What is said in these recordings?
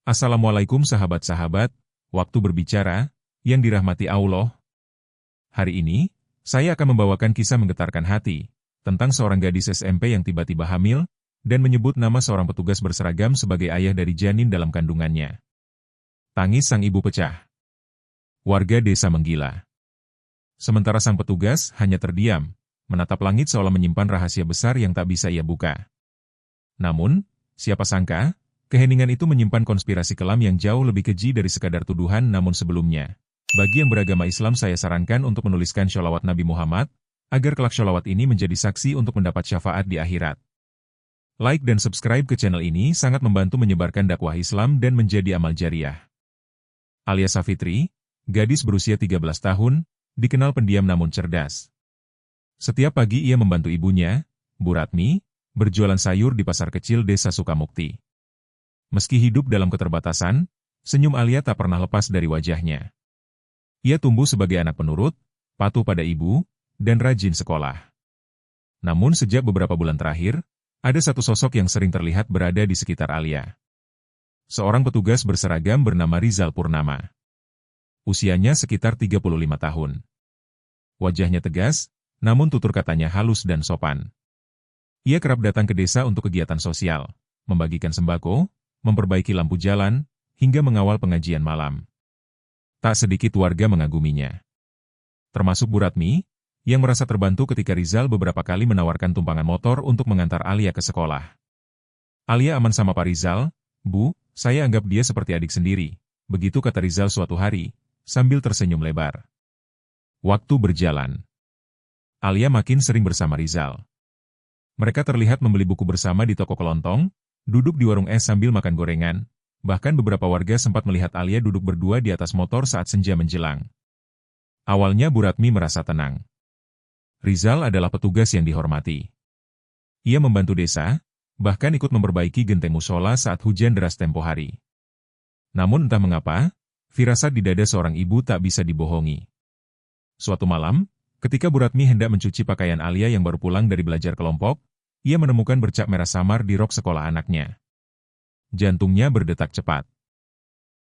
Assalamualaikum sahabat-sahabat, waktu berbicara, yang dirahmati Allah. Hari ini, saya akan membawakan kisah menggetarkan hati, tentang seorang gadis SMP yang tiba-tiba hamil, dan menyebut nama seorang petugas berseragam sebagai ayah dari janin dalam kandungannya. Tangis sang ibu pecah. Warga desa menggila. Sementara sang petugas hanya terdiam, menatap langit seolah menyimpan rahasia besar yang tak bisa ia buka. Namun, siapa sangka, keheningan itu menyimpan konspirasi kelam yang jauh lebih keji dari sekadar tuduhan. Namun sebelumnya, bagi yang beragama Islam saya sarankan untuk menuliskan sholawat Nabi Muhammad, agar kelak sholawat ini menjadi saksi untuk mendapat syafaat di akhirat. Like dan subscribe ke channel ini sangat membantu menyebarkan dakwah Islam dan menjadi amal jariah. Alia Safitri, gadis berusia 13 tahun, dikenal pendiam namun cerdas. Setiap pagi ia membantu ibunya, Bu Ratmi, berjualan sayur di pasar kecil desa Sukamukti. Meski hidup dalam keterbatasan, senyum Alia tak pernah lepas dari wajahnya. Ia tumbuh sebagai anak penurut, patuh pada ibu, dan rajin sekolah. Namun sejak beberapa bulan terakhir, ada satu sosok yang sering terlihat berada di sekitar Alia. Seorang petugas berseragam bernama Rizal Purnama. Usianya sekitar 35 tahun. Wajahnya tegas, namun tutur katanya halus dan sopan. Ia kerap datang ke desa untuk kegiatan sosial, membagikan sembako, memperbaiki lampu jalan, hingga mengawal pengajian malam. Tak sedikit warga mengaguminya. Termasuk Bu Ratmi, yang merasa terbantu ketika Rizal beberapa kali menawarkan tumpangan motor untuk mengantar Alia ke sekolah. "Alia aman sama Pak Rizal, Bu, saya anggap dia seperti adik sendiri," begitu kata Rizal suatu hari, sambil tersenyum lebar. Waktu berjalan. Alia makin sering bersama Rizal. Mereka terlihat membeli buku bersama di toko kelontong, duduk di warung es sambil makan gorengan, bahkan beberapa warga sempat melihat Alia duduk berdua di atas motor saat senja menjelang. Awalnya Bu Ratmi merasa tenang. Rizal adalah petugas yang dihormati. Ia membantu desa, bahkan ikut memperbaiki genteng musola saat hujan deras tempo hari. Namun entah mengapa, firasat di dada seorang ibu tak bisa dibohongi. Suatu malam, ketika Bu Ratmi hendak mencuci pakaian Alia yang baru pulang dari belajar kelompok, ia menemukan bercak merah samar di rok sekolah anaknya. Jantungnya berdetak cepat.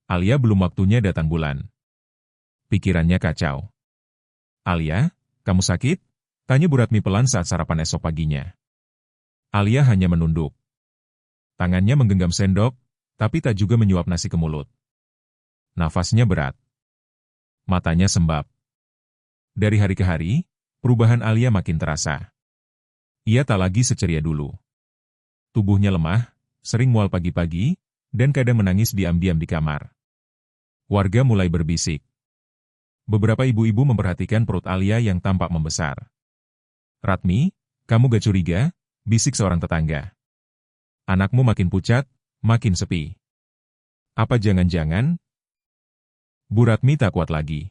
Alia belum waktunya datang bulan. Pikirannya kacau. "Alia, kamu sakit?" tanya Bu Ratmi pelan saat sarapan esok paginya. Alia hanya menunduk. Tangannya menggenggam sendok, tapi tak juga menyuap nasi ke mulut. Nafasnya berat. Matanya sembab. Dari hari ke hari, perubahan Alia makin terasa. Ia tak lagi seceria dulu. Tubuhnya lemah, sering mual pagi-pagi, dan kadang menangis diam-diam di kamar. Warga mulai berbisik. Beberapa ibu-ibu memperhatikan perut Alia yang tampak membesar. "Ratmi, kamu gak curiga?" bisik seorang tetangga. "Anakmu makin pucat, makin sepi. Apa jangan-jangan?" Bu Ratmi tak kuat lagi.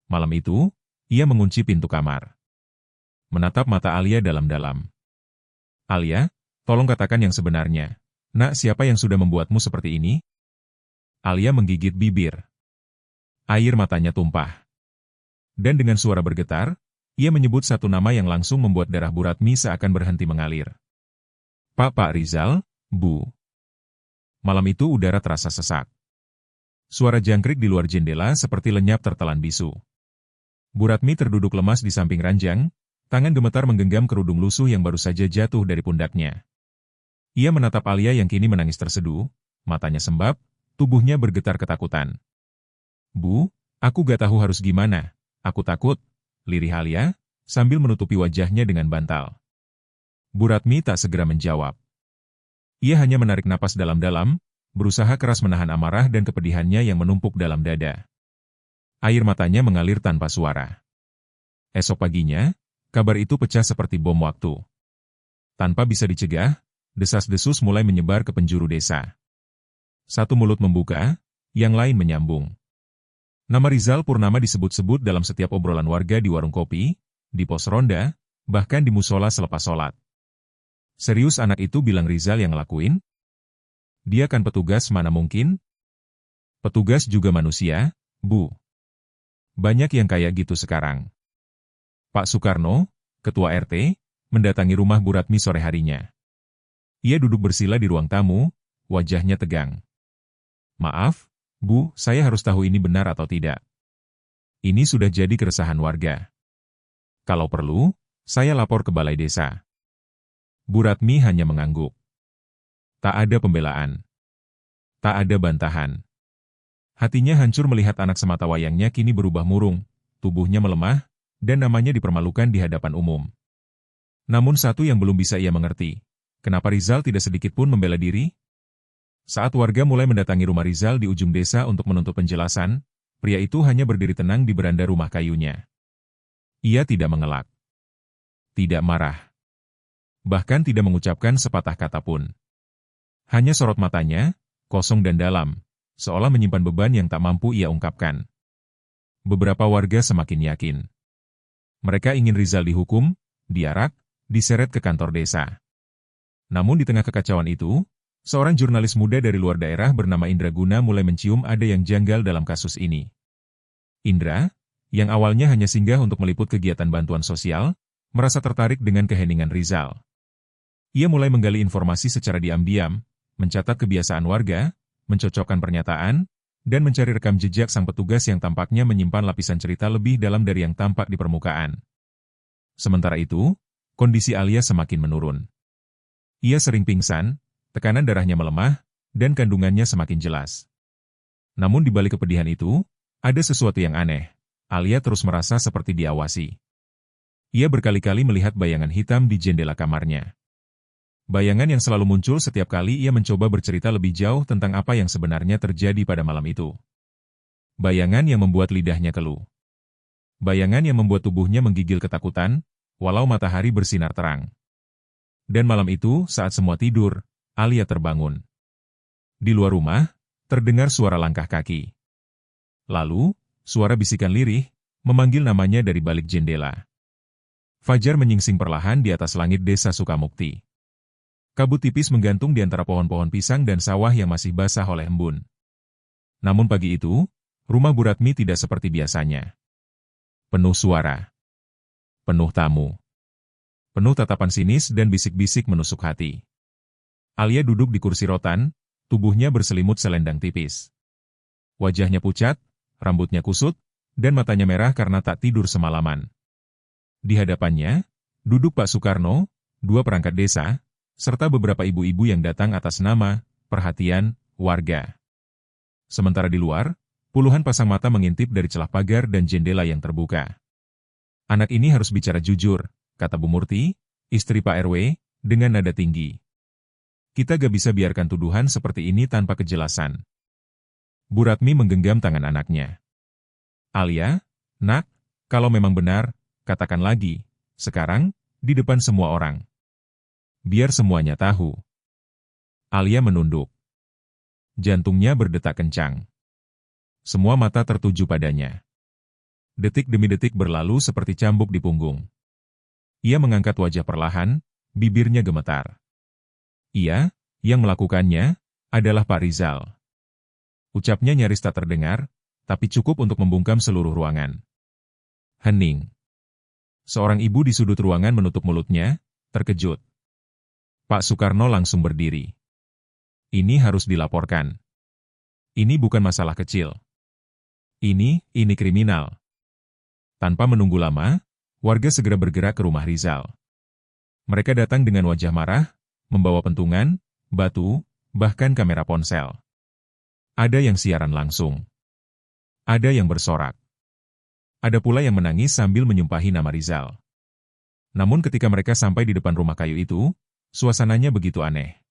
Malam itu, ia mengunci pintu kamar. Menatap mata Alia dalam-dalam. "Alia, tolong katakan yang sebenarnya. Nak, siapa yang sudah membuatmu seperti ini?" Alia menggigit bibir. Air matanya tumpah. Dan dengan suara bergetar, ia menyebut satu nama yang langsung membuat darah Bu Ratmi seakan berhenti mengalir. Pak Rizal, Bu." Malam itu udara terasa sesak. Suara jangkrik di luar jendela seperti lenyap tertelan bisu. Bu Ratmi terduduk lemas di samping ranjang, tangan gemetar menggenggam kerudung lusuh yang baru saja jatuh dari pundaknya. Ia menatap Alia yang kini menangis terseduh, matanya sembab, tubuhnya bergetar ketakutan. "Bu, aku gak tahu harus gimana, aku takut," lirih Alia, sambil menutupi wajahnya dengan bantal. Bu Ratmi tak segera menjawab. Ia hanya menarik napas dalam-dalam, berusaha keras menahan amarah dan kepedihannya yang menumpuk dalam dada. Air matanya mengalir tanpa suara. Esok paginya, kabar itu pecah seperti bom waktu. Tanpa bisa dicegah, desas-desus mulai menyebar ke penjuru desa. Satu mulut membuka, yang lain menyambung. Nama Rizal Purnama disebut-sebut dalam setiap obrolan warga di warung kopi, di pos ronda, bahkan di musola selepas sholat. Serius anak itu bilang Rizal yang ngelakuin? Dia kan petugas, mana mungkin? Petugas juga manusia, Bu. Banyak yang kayak gitu sekarang. Pak Soekarno, ketua RT, mendatangi rumah Bu Ratmi sore harinya. Ia duduk bersila di ruang tamu, wajahnya tegang. Maaf, Bu, saya harus tahu ini benar atau tidak. Ini sudah jadi keresahan warga. Kalau perlu, saya lapor ke balai desa. Bu Ratmi hanya mengangguk. Tak ada pembelaan. Tak ada bantahan. Hatinya hancur melihat anak sematawayangnya kini berubah murung, tubuhnya melemah, dan namanya dipermalukan di hadapan umum. Namun satu yang belum bisa ia mengerti, kenapa Rizal tidak sedikit pun membela diri? Saat warga mulai mendatangi rumah Rizal di ujung desa untuk menuntut penjelasan, pria itu hanya berdiri tenang di beranda rumah kayunya. Ia tidak mengelak. Tidak marah. Bahkan tidak mengucapkan sepatah kata pun. Hanya sorot matanya, kosong dan dalam, seolah menyimpan beban yang tak mampu ia ungkapkan. Beberapa warga semakin yakin. Mereka ingin Rizal dihukum, diarak, diseret ke kantor desa. Namun di tengah kekacauan itu, seorang jurnalis muda dari luar daerah bernama Indra Guna mulai mencium ada yang janggal dalam kasus ini. Indra, yang awalnya hanya singgah untuk meliput kegiatan bantuan sosial, merasa tertarik dengan keheningan Rizal. Ia mulai menggali informasi secara diam-diam, mencatat kebiasaan warga, mencocokkan pernyataan, dan mencari rekam jejak sang petugas yang tampaknya menyimpan lapisan cerita lebih dalam dari yang tampak di permukaan. Sementara itu, kondisi Alia semakin menurun. Ia sering pingsan, tekanan darahnya melemah, dan kandungannya semakin jelas. Namun di balik kepedihan itu, ada sesuatu yang aneh. Alia terus merasa seperti diawasi. Ia berkali-kali melihat bayangan hitam di jendela kamarnya. Bayangan yang selalu muncul setiap kali ia mencoba bercerita lebih jauh tentang apa yang sebenarnya terjadi pada malam itu. Bayangan yang membuat lidahnya keluh. Bayangan yang membuat tubuhnya menggigil ketakutan, walau matahari bersinar terang. Dan malam itu, saat semua tidur, Alia terbangun. Di luar rumah, terdengar suara langkah kaki. Lalu, suara bisikan lirih, memanggil namanya dari balik jendela. Fajar menyingsing perlahan di atas langit desa Sukamukti. Kabut tipis menggantung di antara pohon-pohon pisang dan sawah yang masih basah oleh embun. Namun pagi itu, rumah Bu Ratmi tidak seperti biasanya. Penuh suara. Penuh tamu. Penuh tatapan sinis dan bisik-bisik menusuk hati. Alia duduk di kursi rotan, tubuhnya berselimut selendang tipis. Wajahnya pucat, rambutnya kusut, dan matanya merah karena tak tidur semalaman. Di hadapannya, duduk Pak Soekarno, dua perangkat desa, serta beberapa ibu-ibu yang datang atas nama, perhatian, warga. Sementara di luar, puluhan pasang mata mengintip dari celah pagar dan jendela yang terbuka. Anak ini harus bicara jujur, kata Bu Murti, istri Pak RW, dengan nada tinggi. Kita gak bisa biarkan tuduhan seperti ini tanpa kejelasan. Bu Ratmi menggenggam tangan anaknya. Alia, nak, kalau memang benar, katakan lagi, sekarang, di depan semua orang. Biar semuanya tahu. Alia menunduk. Jantungnya berdetak kencang. Semua mata tertuju padanya. Detik demi detik berlalu seperti cambuk di punggung. Ia mengangkat wajah perlahan, bibirnya gemetar. Ia, yang melakukannya, adalah Pak Rizal. Ucapnya nyaris tak terdengar, tapi cukup untuk membungkam seluruh ruangan. Hening. Seorang ibu di sudut ruangan menutup mulutnya, terkejut. Pak Soekarno langsung berdiri. Ini harus dilaporkan. Ini bukan masalah kecil. Ini kriminal. Tanpa menunggu lama, warga segera bergerak ke rumah Rizal. Mereka datang dengan wajah marah, membawa pentungan, batu, bahkan kamera ponsel. Ada yang siaran langsung. Ada yang bersorak. Ada pula yang menangis sambil menyumpahi nama Rizal. Namun ketika mereka sampai di depan rumah kayu itu, suasananya begitu aneh.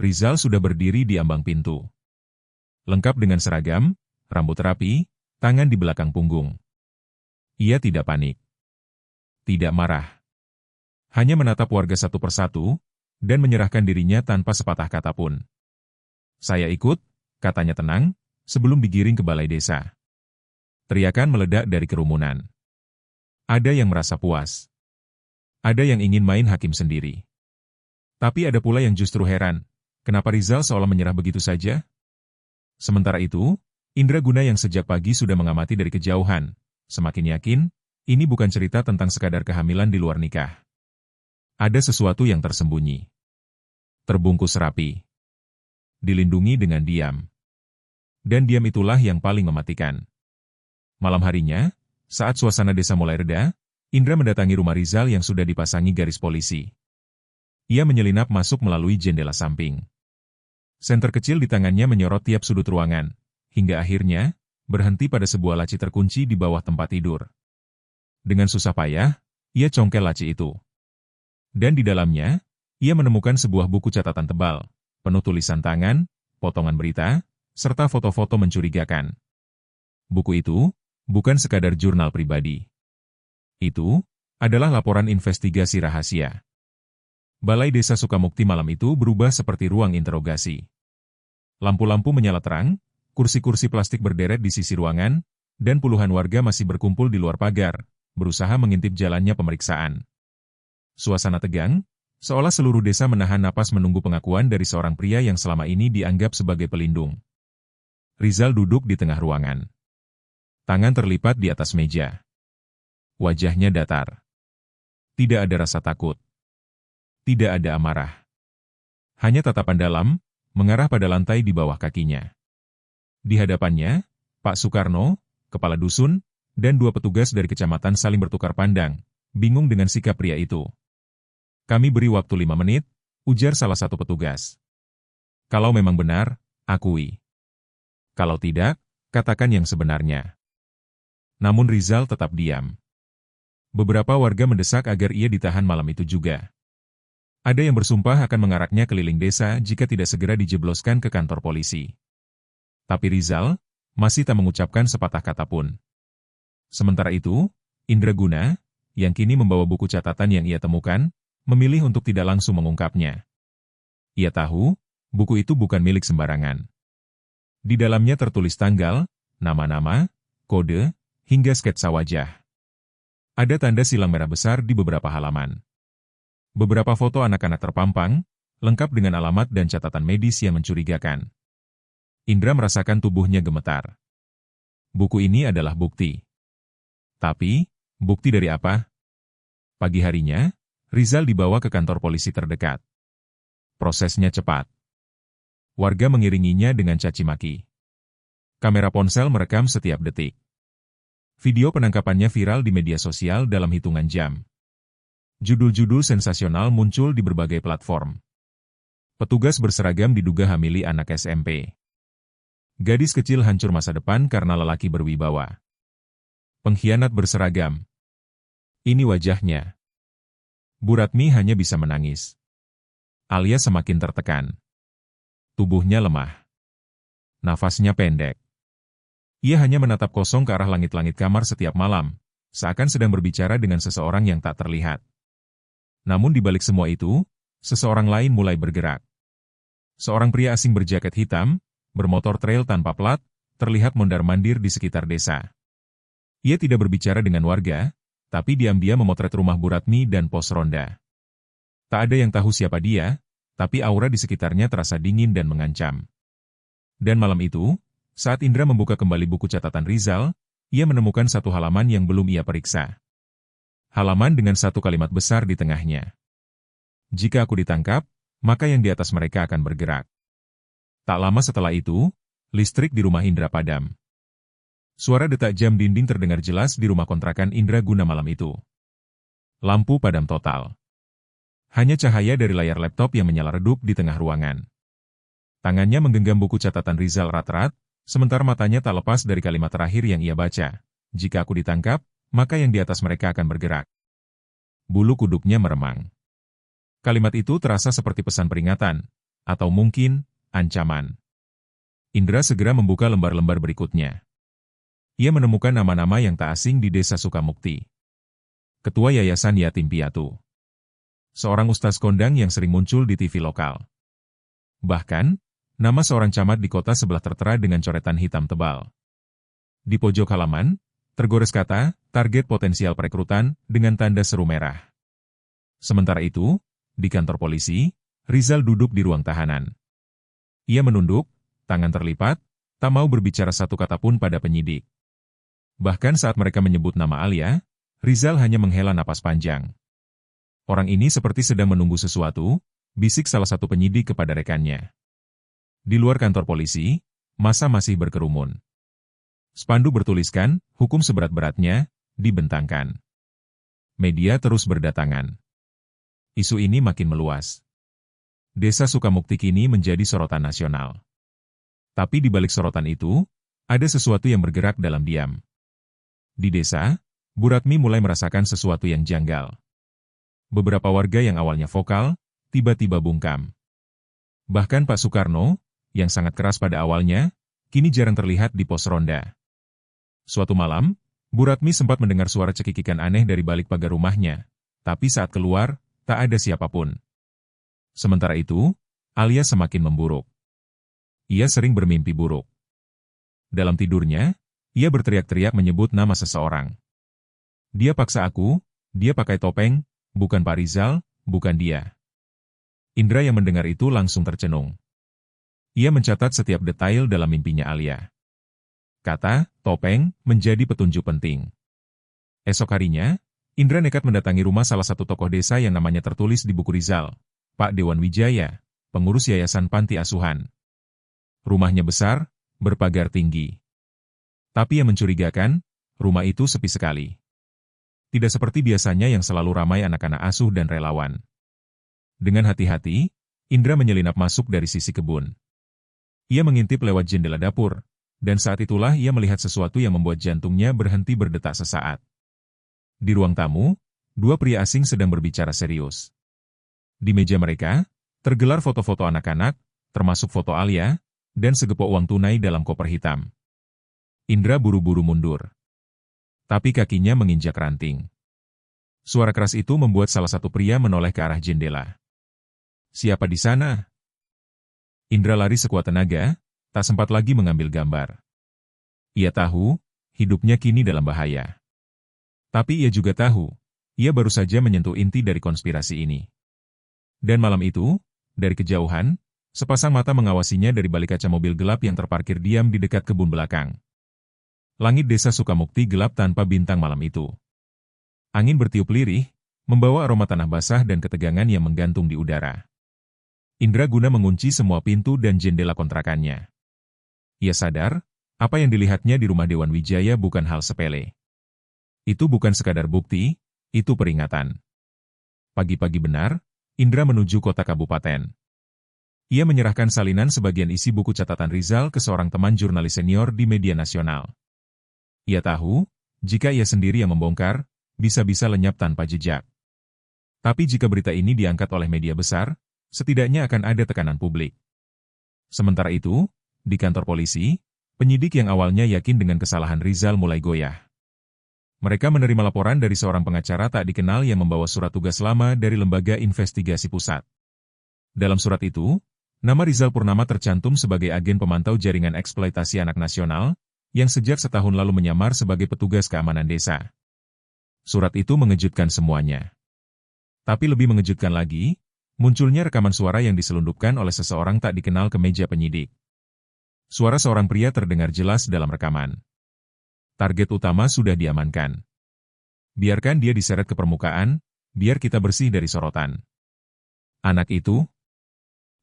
Rizal sudah berdiri di ambang pintu. Lengkap dengan seragam, rambut rapi, tangan di belakang punggung. Ia tidak panik. Tidak marah. Hanya menatap warga satu persatu, dan menyerahkan dirinya tanpa sepatah kata pun. Saya ikut, katanya tenang, sebelum digiring ke balai desa. Teriakan meledak dari kerumunan. Ada yang merasa puas. Ada yang ingin main hakim sendiri. Tapi ada pula yang justru heran, kenapa Rizal seolah menyerah begitu saja? Sementara itu, Indra Guna yang sejak pagi sudah mengamati dari kejauhan, semakin yakin, ini bukan cerita tentang sekadar kehamilan di luar nikah. Ada sesuatu yang tersembunyi. Terbungkus rapi. Dilindungi dengan diam. Dan diam itulah yang paling mematikan. Malam harinya, saat suasana desa mulai reda, Indra mendatangi rumah Rizal yang sudah dipasangi garis polisi. Ia menyelinap masuk melalui jendela samping. Senter kecil di tangannya menyorot tiap sudut ruangan, hingga akhirnya berhenti pada sebuah laci terkunci di bawah tempat tidur. Dengan susah payah, ia congkel laci itu. Dan di dalamnya, ia menemukan sebuah buku catatan tebal, penuh tulisan tangan, potongan berita, serta foto-foto mencurigakan. Buku itu bukan sekadar jurnal pribadi. Itu adalah laporan investigasi rahasia. Balai Desa Sukamukti malam itu berubah seperti ruang interogasi. Lampu-lampu menyala terang, kursi-kursi plastik berderet di sisi ruangan, dan puluhan warga masih berkumpul di luar pagar, berusaha mengintip jalannya pemeriksaan. Suasana tegang, seolah seluruh desa menahan napas menunggu pengakuan dari seorang pria yang selama ini dianggap sebagai pelindung. Rizal duduk di tengah ruangan. Tangan terlipat di atas meja. Wajahnya datar. Tidak ada rasa takut. Tidak ada amarah. Hanya tatapan dalam, mengarah pada lantai di bawah kakinya. Di hadapannya, Pak Soekarno, kepala dusun, dan dua petugas dari kecamatan saling bertukar pandang, bingung dengan sikap pria itu. "Kami beri waktu 5 menit," ujar salah satu petugas. "Kalau memang benar, akui. Kalau tidak, katakan yang sebenarnya." Namun Rizal tetap diam. Beberapa warga mendesak agar ia ditahan malam itu juga. Ada yang bersumpah akan mengaraknya keliling desa jika tidak segera dijebloskan ke kantor polisi. Tapi Rizal masih tak mengucapkan sepatah kata pun. Sementara itu, Indra Guna, yang kini membawa buku catatan yang ia temukan, memilih untuk tidak langsung mengungkapnya. Ia tahu, buku itu bukan milik sembarangan. Di dalamnya tertulis tanggal, nama-nama, kode, hingga sketsa wajah. Ada tanda silang merah besar di beberapa halaman. Beberapa foto anak-anak terpampang, lengkap dengan alamat dan catatan medis yang mencurigakan. Indra merasakan tubuhnya gemetar. Buku ini adalah bukti. Tapi, bukti dari apa? Pagi harinya, Rizal dibawa ke kantor polisi terdekat. Prosesnya cepat. Warga mengiringinya dengan caci maki. Kamera ponsel merekam setiap detik. Video penangkapannya viral di media sosial dalam hitungan jam. Judul-judul sensasional muncul di berbagai platform. Petugas berseragam diduga hamili anak SMP. Gadis kecil hancur masa depan karena lelaki berwibawa. Pengkhianat berseragam. Ini wajahnya. Bu Ratmi hanya bisa menangis. Alia semakin tertekan. Tubuhnya lemah. Nafasnya pendek. Ia hanya menatap kosong ke arah langit-langit kamar setiap malam, seakan sedang berbicara dengan seseorang yang tak terlihat. Namun di balik semua itu, seseorang lain mulai bergerak. Seorang pria asing berjaket hitam, bermotor trail tanpa plat, terlihat mondar-mandir di sekitar desa. Ia tidak berbicara dengan warga, tapi diam-diam memotret rumah Bu Ratmi dan pos ronda. Tak ada yang tahu siapa dia, tapi aura di sekitarnya terasa dingin dan mengancam. Dan malam itu, saat Indra membuka kembali buku catatan Rizal, ia menemukan satu halaman yang belum ia periksa. Halaman dengan satu kalimat besar di tengahnya. "Jika aku ditangkap, maka yang di atas mereka akan bergerak." Tak lama setelah itu, listrik di rumah Indra padam. Suara detak jam dinding terdengar jelas di rumah kontrakan Indra Guna malam itu. Lampu padam total. Hanya cahaya dari layar laptop yang menyala redup di tengah ruangan. Tangannya menggenggam buku catatan Rizal rat-rat, sementara matanya tak lepas dari kalimat terakhir yang ia baca. "Jika aku ditangkap, maka yang di atas mereka akan bergerak." Bulu kuduknya meremang. Kalimat itu terasa seperti pesan peringatan, atau mungkin ancaman. Indra segera membuka lembar-lembar berikutnya. Ia menemukan nama-nama yang tak asing di Desa Sukamukti. Ketua Yayasan Yatim Piatu. Seorang ustaz kondang yang sering muncul di TV lokal. Bahkan, nama seorang camat di kota sebelah tertera dengan coretan hitam tebal. Di pojok halaman, tergores kata, "Target potensial perekrutan," dengan tanda seru merah. Sementara itu, di kantor polisi, Rizal duduk di ruang tahanan. Ia menunduk, tangan terlipat, tak mau berbicara satu kata pun pada penyidik. Bahkan saat mereka menyebut nama Alia, Rizal hanya menghela napas panjang. Orang ini seperti sedang menunggu sesuatu, bisik salah satu penyidik kepada rekannya. Di luar kantor polisi, massa masih berkerumun. Spanduk bertuliskan, hukum seberat-beratnya, dibentangkan. Media terus berdatangan. Isu ini makin meluas. Desa Sukamukti kini menjadi sorotan nasional. Tapi di balik sorotan itu, ada sesuatu yang bergerak dalam diam. Di desa, Bu Ratmi mulai merasakan sesuatu yang janggal. Beberapa warga yang awalnya vokal, tiba-tiba bungkam. Bahkan Pak Soekarno, yang sangat keras pada awalnya, kini jarang terlihat di pos ronda. Suatu malam, Bu Ratmi sempat mendengar suara cekikikan aneh dari balik pagar rumahnya, tapi saat keluar, tak ada siapapun. Sementara itu, Alia semakin memburuk. Ia sering bermimpi buruk. Dalam tidurnya, ia berteriak-teriak menyebut nama seseorang. Dia paksa aku, dia pakai topeng, bukan Pak Rizal, bukan dia. Indra yang mendengar itu langsung tercenung. Ia mencatat setiap detail dalam mimpinya Alia. Kata, topeng, menjadi petunjuk penting. Esok harinya, Indra nekat mendatangi rumah salah satu tokoh desa yang namanya tertulis di buku Rizal, Pak Dewan Wijaya, pengurus Yayasan Panti Asuhan. Rumahnya besar, berpagar tinggi. Tapi yang mencurigakan, rumah itu sepi sekali. Tidak seperti biasanya yang selalu ramai anak-anak asuh dan relawan. Dengan hati-hati, Indra menyelinap masuk dari sisi kebun. Ia mengintip lewat jendela dapur, dan saat itulah ia melihat sesuatu yang membuat jantungnya berhenti berdetak sesaat. Di ruang tamu, dua pria asing sedang berbicara serius. Di meja mereka, tergelar foto-foto anak-anak, termasuk foto Alia, dan segepok uang tunai dalam koper hitam. Indra buru-buru mundur. Tapi kakinya menginjak ranting. Suara keras itu membuat salah satu pria menoleh ke arah jendela. Siapa di sana? Indra lari sekuat tenaga, tak sempat lagi mengambil gambar. Ia tahu, hidupnya kini dalam bahaya. Tapi ia juga tahu, ia baru saja menyentuh inti dari konspirasi ini. Dan malam itu, dari kejauhan, sepasang mata mengawasinya dari balik kaca mobil gelap yang terparkir diam di dekat kebun belakang. Langit desa Sukamukti gelap tanpa bintang malam itu. Angin bertiup lirih, membawa aroma tanah basah dan ketegangan yang menggantung di udara. Indra guna mengunci semua pintu dan jendela kontrakannya. Ia sadar, apa yang dilihatnya di rumah Dewan Wijaya bukan hal sepele. Itu bukan sekadar bukti, itu peringatan. Pagi-pagi benar, Indra menuju kota kabupaten. Ia menyerahkan salinan sebagian isi buku catatan Rizal ke seorang teman jurnalis senior di media nasional. Ia tahu, jika ia sendiri yang membongkar, bisa-bisa lenyap tanpa jejak. Tapi jika berita ini diangkat oleh media besar, setidaknya akan ada tekanan publik. Sementara itu, di kantor polisi, penyidik yang awalnya yakin dengan kesalahan Rizal mulai goyah. Mereka menerima laporan dari seorang pengacara tak dikenal yang membawa surat tugas lama dari Lembaga Investigasi Pusat. Dalam surat itu, nama Rizal Purnama tercantum sebagai agen pemantau jaringan eksploitasi anak nasional, yang sejak setahun lalu menyamar sebagai petugas keamanan desa. Surat itu mengejutkan semuanya. Tapi lebih mengejutkan lagi, munculnya rekaman suara yang diselundupkan oleh seseorang tak dikenal ke meja penyidik. Suara seorang pria terdengar jelas dalam rekaman. Target utama sudah diamankan. Biarkan dia diseret ke permukaan, biar kita bersih dari sorotan. Anak itu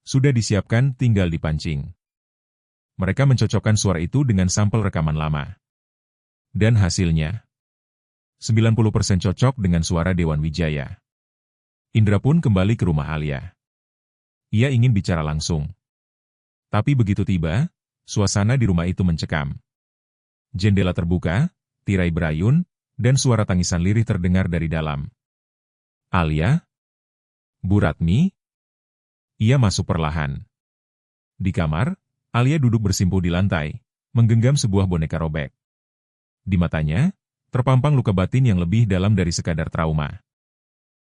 sudah disiapkan, tinggal dipancing. Mereka mencocokkan suara itu dengan sampel rekaman lama. Dan hasilnya 90% cocok dengan suara Dewan Wijaya. Indra pun kembali ke rumah Alia. Ia ingin bicara langsung. Tapi begitu tiba, suasana di rumah itu mencekam. Jendela terbuka, tirai berayun, dan suara tangisan lirih terdengar dari dalam. Alia? Bu Ratmi? Ia masuk perlahan. Di kamar, Alia duduk bersimpuh di lantai, menggenggam sebuah boneka robek. Di matanya, terpampang luka batin yang lebih dalam dari sekadar trauma.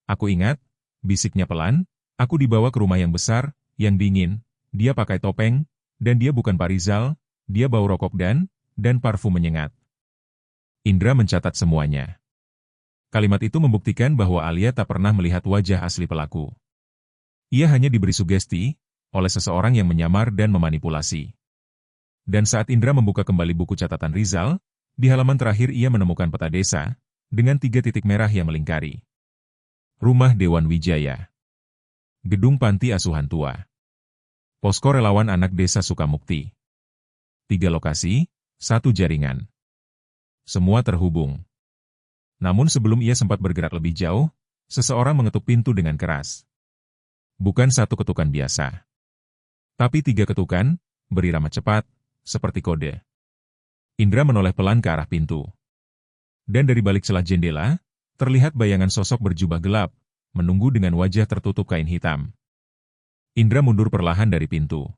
Aku ingat, bisiknya pelan, aku dibawa ke rumah yang besar, yang dingin, dia pakai topeng, dan dia bukan Pak Rizal, dia bau rokok dan parfum menyengat. Indra mencatat semuanya. Kalimat itu membuktikan bahwa Alia tak pernah melihat wajah asli pelaku. Ia hanya diberi sugesti oleh seseorang yang menyamar dan memanipulasi. Dan saat Indra membuka kembali buku catatan Rizal, di halaman terakhir ia menemukan peta desa, dengan 3 titik merah yang melingkari. Rumah Dewan Wijaya. Gedung Panti Asuhan Tua. Posko Relawan Anak Desa Sukamukti. 3 lokasi, 1 jaringan. Semua terhubung. Namun sebelum ia sempat bergerak lebih jauh, seseorang mengetuk pintu dengan keras. Bukan satu ketukan biasa, tapi 3 ketukan, berirama cepat, seperti kode. Indra menoleh pelan ke arah pintu. Dan dari balik celah jendela, terlihat bayangan sosok berjubah gelap, menunggu dengan wajah tertutup kain hitam. Indra mundur perlahan dari pintu.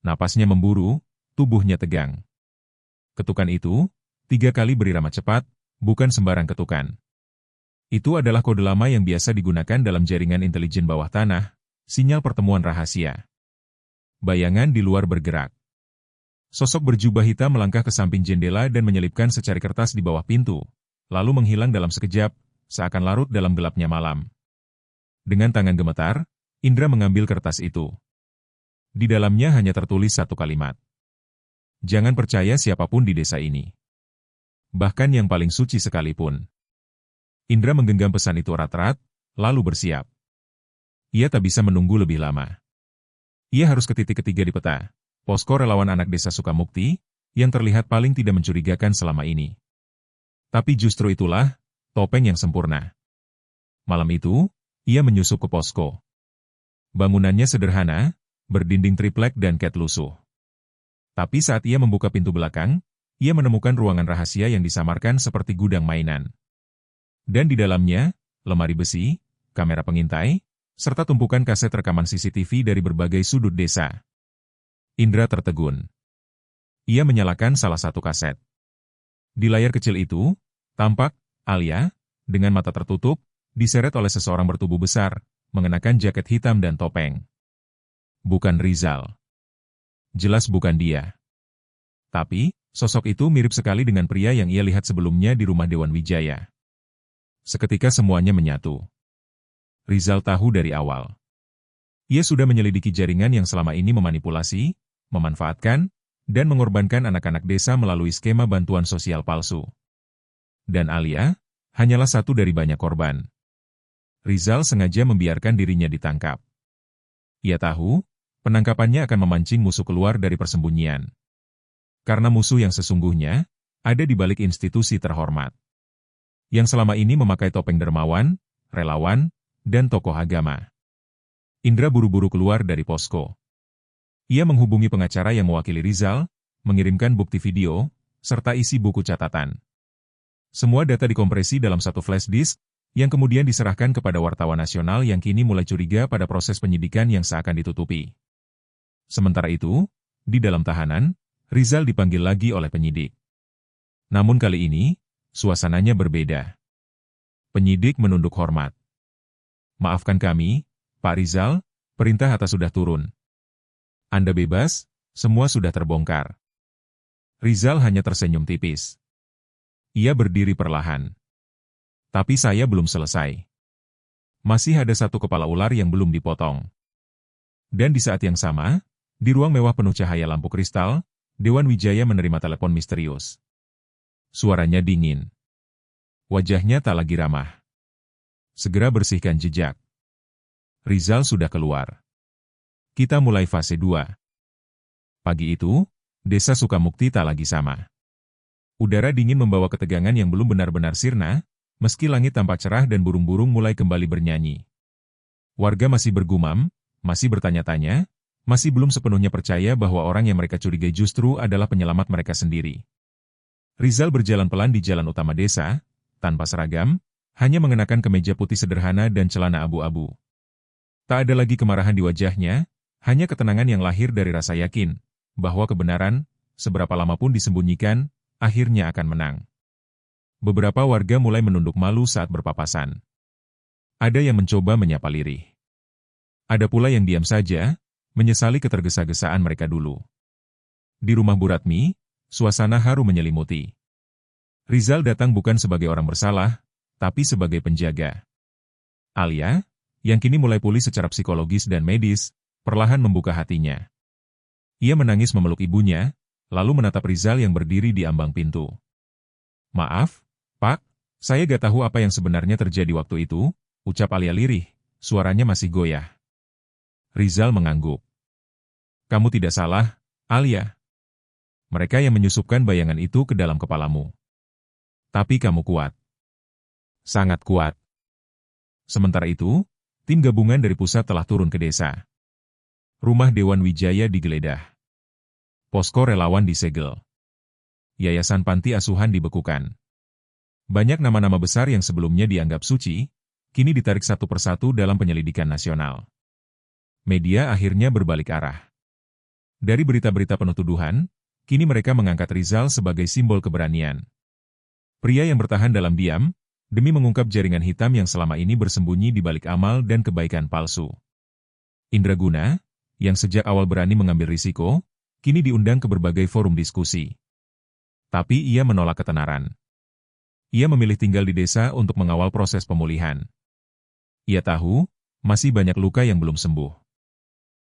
Napasnya memburu, tubuhnya tegang. Ketukan itu, 3 kali berirama cepat, bukan sembarang ketukan. Itu adalah kode lama yang biasa digunakan dalam jaringan intelijen bawah tanah, sinyal pertemuan rahasia. Bayangan di luar bergerak. Sosok berjubah hitam melangkah ke samping jendela dan menyelipkan secari kertas di bawah pintu, lalu menghilang dalam sekejap, seakan larut dalam gelapnya malam. Dengan tangan gemetar, Indra mengambil kertas itu. Di dalamnya hanya tertulis satu kalimat. Jangan percaya siapapun di desa ini. Bahkan yang paling suci sekalipun. Indra menggenggam pesan itu erat-erat, lalu bersiap. Ia tak bisa menunggu lebih lama. Ia harus ke titik ketiga di peta, posko relawan anak desa Sukamukti, yang terlihat paling tidak mencurigakan selama ini. Tapi justru itulah, topeng yang sempurna. Malam itu, ia menyusup ke posko. Bangunannya sederhana, berdinding triplek dan cat lusuh. Tapi saat ia membuka pintu belakang, ia menemukan ruangan rahasia yang disamarkan seperti gudang mainan. Dan di dalamnya, lemari besi, kamera pengintai, serta tumpukan kaset rekaman CCTV dari berbagai sudut desa. Indra tertegun. Ia menyalakan salah satu kaset. Di layar kecil itu, tampak Alia, dengan mata tertutup, diseret oleh seseorang bertubuh besar, mengenakan jaket hitam dan topeng. Bukan Rizal. Jelas bukan dia. Tapi, sosok itu mirip sekali dengan pria yang ia lihat sebelumnya di rumah Dewan Wijaya. Seketika semuanya menyatu. Rizal tahu dari awal. Ia sudah menyelidiki jaringan yang selama ini memanipulasi, memanfaatkan, dan mengorbankan anak-anak desa melalui skema bantuan sosial palsu. Dan Alia, hanyalah satu dari banyak korban. Rizal sengaja membiarkan dirinya ditangkap. Ia tahu, penangkapannya akan memancing musuh keluar dari persembunyian. Karena musuh yang sesungguhnya, ada di balik institusi terhormat. Yang selama ini memakai topeng dermawan, relawan, dan tokoh agama. Indra buru-buru keluar dari posko. Ia menghubungi pengacara yang mewakili Rizal, mengirimkan bukti video, serta isi buku catatan. Semua data dikompresi dalam satu flash disk, yang kemudian diserahkan kepada wartawan nasional yang kini mulai curiga pada proses penyidikan yang seakan ditutupi. Sementara itu, di dalam tahanan, Rizal dipanggil lagi oleh penyidik. Namun kali ini, suasananya berbeda. Penyidik menunduk hormat. Maafkan kami, Pak Rizal, perintah atas sudah turun. Anda bebas, semua sudah terbongkar. Rizal hanya tersenyum tipis. Ia berdiri perlahan. Tapi saya belum selesai. Masih ada satu kepala ular yang belum dipotong. Dan di saat yang sama, di ruang mewah penuh cahaya lampu kristal, Dewan Wijaya menerima telepon misterius. Suaranya dingin. Wajahnya tak lagi ramah. Segera bersihkan jejak. Rizal sudah keluar. Kita mulai fase 2. Pagi itu, desa Sukamukti tak lagi sama. Udara dingin membawa ketegangan yang belum benar-benar sirna, meski langit tampak cerah dan burung-burung mulai kembali bernyanyi. Warga masih bergumam, masih bertanya-tanya, masih belum sepenuhnya percaya bahwa orang yang mereka curigai justru adalah penyelamat mereka sendiri. Rizal berjalan pelan di jalan utama desa, tanpa seragam, hanya mengenakan kemeja putih sederhana dan celana abu-abu. Tak ada lagi kemarahan di wajahnya, hanya ketenangan yang lahir dari rasa yakin, bahwa kebenaran, seberapa lama pun disembunyikan, akhirnya akan menang. Beberapa warga mulai menunduk malu saat berpapasan. Ada yang mencoba menyapa lirih. Ada pula yang diam saja, menyesali ketergesa-gesaan mereka dulu. Di rumah Bu Ratmi, suasana haru menyelimuti. Rizal datang bukan sebagai orang bersalah, tapi sebagai penjaga. Alia, yang kini mulai pulih secara psikologis dan medis, perlahan membuka hatinya. Ia menangis memeluk ibunya, lalu menatap Rizal yang berdiri di ambang pintu. Maaf, Pak, saya gak tahu apa yang sebenarnya terjadi waktu itu, ucap Alia lirih, suaranya masih goyah. Rizal mengangguk. Kamu tidak salah, Alia. Mereka yang menyusupkan bayangan itu ke dalam kepalamu. Tapi kamu kuat. Sangat kuat. Sementara itu, tim gabungan dari pusat telah turun ke desa. Rumah Dewan Wijaya digeledah. Posko relawan disegel. Yayasan panti asuhan dibekukan. Banyak nama-nama besar yang sebelumnya dianggap suci, kini ditarik satu persatu dalam penyelidikan nasional. Media akhirnya berbalik arah. Dari berita-berita penuh tuduhan, kini mereka mengangkat Rizal sebagai simbol keberanian. Pria yang bertahan dalam diam, demi mengungkap jaringan hitam yang selama ini bersembunyi di balik amal dan kebaikan palsu. Indraguna, yang sejak awal berani mengambil risiko, kini diundang ke berbagai forum diskusi. Tapi ia menolak ketenaran. Ia memilih tinggal di desa untuk mengawal proses pemulihan. Ia tahu, masih banyak luka yang belum sembuh.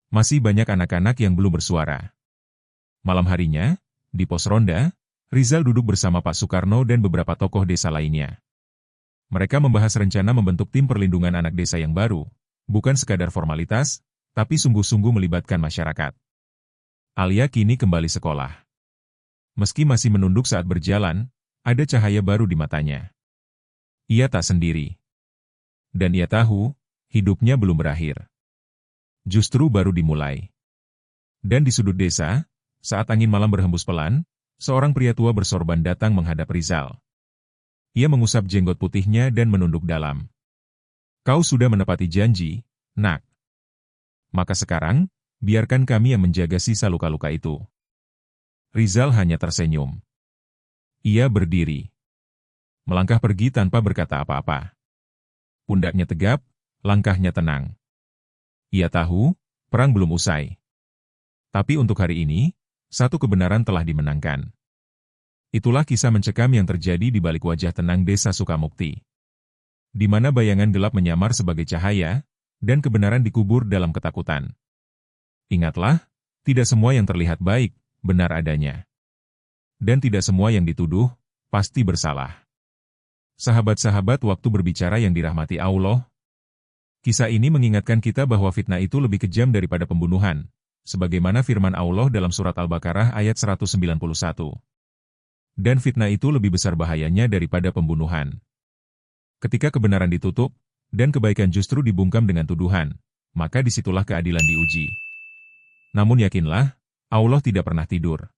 Masih banyak anak-anak yang belum bersuara. Malam harinya, di pos ronda, Rizal duduk bersama Pak Soekarno dan beberapa tokoh desa lainnya. Mereka membahas rencana membentuk tim perlindungan anak desa yang baru, bukan sekadar formalitas, tapi sungguh-sungguh melibatkan masyarakat. Alia kini kembali sekolah. Meski masih menunduk saat berjalan, ada cahaya baru di matanya. Ia tak sendiri. Dan ia tahu, hidupnya belum berakhir. Justru baru dimulai. Dan di sudut desa, saat angin malam berhembus pelan, seorang pria tua bersorban datang menghadap Rizal. Ia mengusap jenggot putihnya dan menunduk dalam. Kau sudah menepati janji, Nak. Maka sekarang, biarkan kami yang menjaga sisa luka-luka itu. Rizal hanya tersenyum. Ia berdiri. Melangkah pergi tanpa berkata apa-apa. Pundaknya tegap, langkahnya tenang. Ia tahu, perang belum usai. Tapi untuk hari ini, satu kebenaran telah dimenangkan. Itulah kisah mencekam yang terjadi di balik wajah tenang desa Sukamukti. Di mana bayangan gelap menyamar sebagai cahaya, dan kebenaran dikubur dalam ketakutan. Ingatlah, tidak semua yang terlihat baik, benar adanya. Dan tidak semua yang dituduh, pasti bersalah. Sahabat-sahabat waktu berbicara yang dirahmati Allah, kisah ini mengingatkan kita bahwa fitnah itu lebih kejam daripada pembunuhan, sebagaimana firman Allah dalam surat Al-Baqarah ayat 191. Dan fitnah itu lebih besar bahayanya daripada pembunuhan. Ketika kebenaran ditutup, dan kebaikan justru dibungkam dengan tuduhan, maka disitulah keadilan diuji. Namun yakinlah, Allah tidak pernah tidur.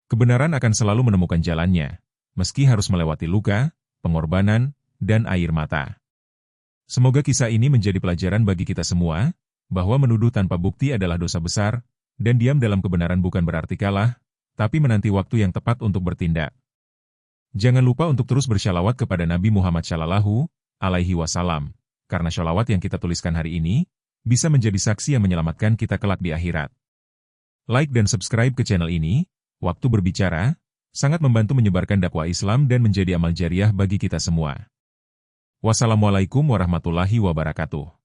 Kebenaran akan selalu menemukan jalannya, meski harus melewati luka, pengorbanan, dan air mata. Semoga kisah ini menjadi pelajaran bagi kita semua, bahwa menuduh tanpa bukti adalah dosa besar, dan diam dalam kebenaran bukan berarti kalah, tapi menanti waktu yang tepat untuk bertindak. Jangan lupa untuk terus bersyalawat kepada Nabi Muhammad SAW, karena syalawat yang kita tuliskan hari ini, bisa menjadi saksi yang menyelamatkan kita kelak di akhirat. Like dan subscribe ke channel ini, Waktu Berbicara, sangat membantu menyebarkan dakwah Islam dan menjadi amal jariah bagi kita semua. Wassalamualaikum warahmatullahi wabarakatuh.